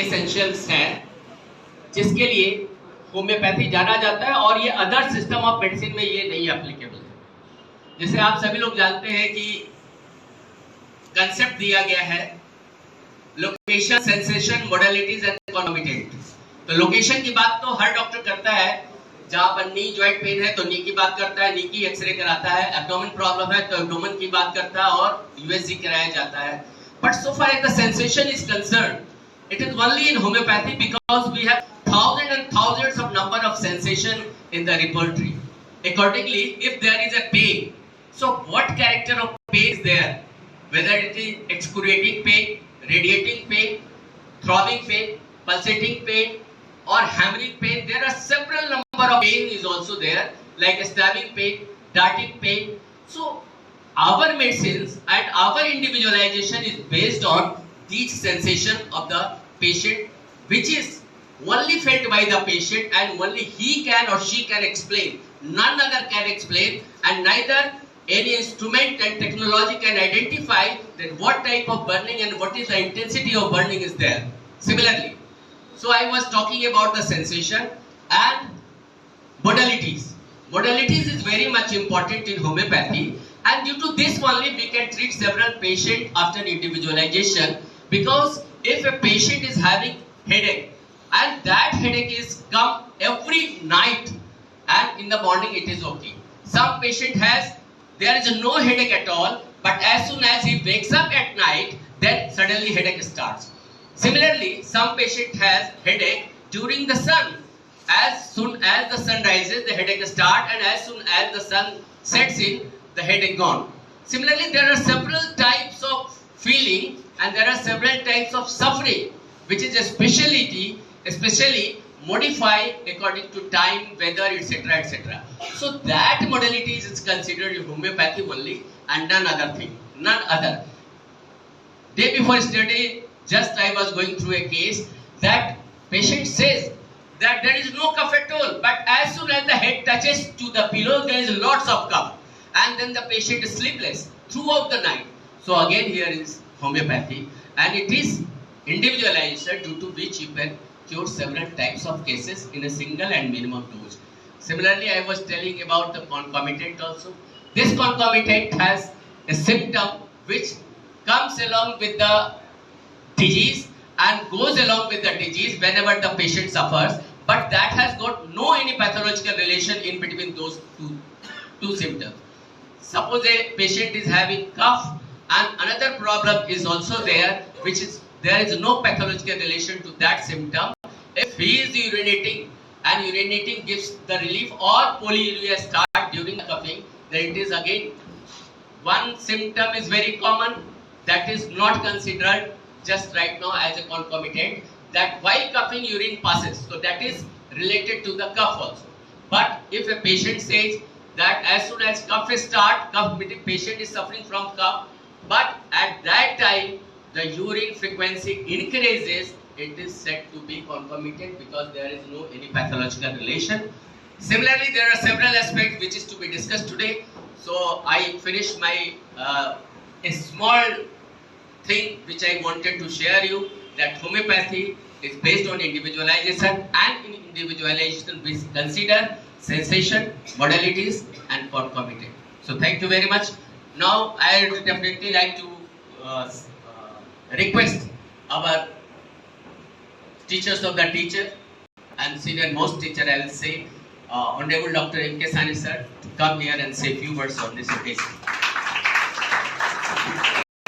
Essentials है जिसके लिए होम्योपैथी जाना जाता है और ये अदर सिस्टम ऑफ मेडिसिन में ये नहीं एप्लीकेबल है। जैसे आप सभी लोग जानते हैं कि कंसेप्ट दिया गया है location, sensation, modalities and concomitant. तो लोकेशन की बात तो हर डॉक्टर करता है, जहां पर नी जॉइंट पेन है तो नी की बात करता है, नी की एक्सरे कराता है, एब्डोमेन प्रॉब्लम है तो एब्डोमेन की बात करता है और यूएसजी कराया जाता है। But so far as the sensation is concern, it is only in homeopathy because we have thousands and thousands of number of sensation in the repertory. Accordingly, if there is a pain, so what character of pain is there? Whether it is excruciating pain, radiating pain, throbbing pain, pulsating pain, or hammering pain, there are several number of pain is also there, like stabbing pain, darting pain. So our medicines and our individualization is based on each sensation of the patient, which is only felt by the patient and only he can or she can explain. None other can explain, and neither any instrument and technology can identify that what type of burning and what is the intensity of burning is there. Similarly, so I was talking about the sensation and modalities. Modalities is very much important in homeopathy, and due to this only we can treat several patients after individualization. Because if a patient is having headache and that headache is come every night and in the morning it is okay. Some patient there is no headache at all, but as soon as he wakes up at night, then suddenly headache starts. Similarly, some patient has headache during the sun. As soon as the sun rises, the headache starts, and as soon as the sun sets in, the headache gone. Similarly, there are several types of feeling and there are several types of suffering, which is a specialty, especially modified according to time, weather, etc., etc. So that modality is considered homeopathy only and none other thing, none other. Day before study, just I was going through a case that patient says that there is no cough at all, but as soon as the head touches to the pillow, there is lots of cough, and then the patient is sleepless throughout the night. So again here is homeopathy, and it is individualization due to which you can cure several types of cases in a single and minimum dose. Similarly, I was telling about the concomitant also. This concomitant has a symptom which comes along with the disease and goes along with the disease whenever the patient suffers, but that has got no any pathological relation in between those two symptoms. Suppose a patient is having cough and another problem is also there, which is there is no pathological relation to that symptom. If he is urinating and urinating gives the relief or polyuria start during coughing, then it is again one symptom is very common that is not considered just right now as a concomitant, that while coughing urine passes, so that is related to the cough also. But if a patient says that as soon as cough start, patient is suffering from cough, but at that time the urine frequency increases, it is said to be concomitant because there is no any pathological relation. Similarly, there are several aspects which is to be discussed today. So I finished my a small thing which I wanted to share you, that homeopathy is based on individualization, and in individualization we consider sensation, modalities and concomitant. So thank you very much. Now I would definitely like to request our teachers of the teacher and senior most teacher, I will say, Honorable Dr. M.K. Sani sir, to come here and say a few words on this occasion.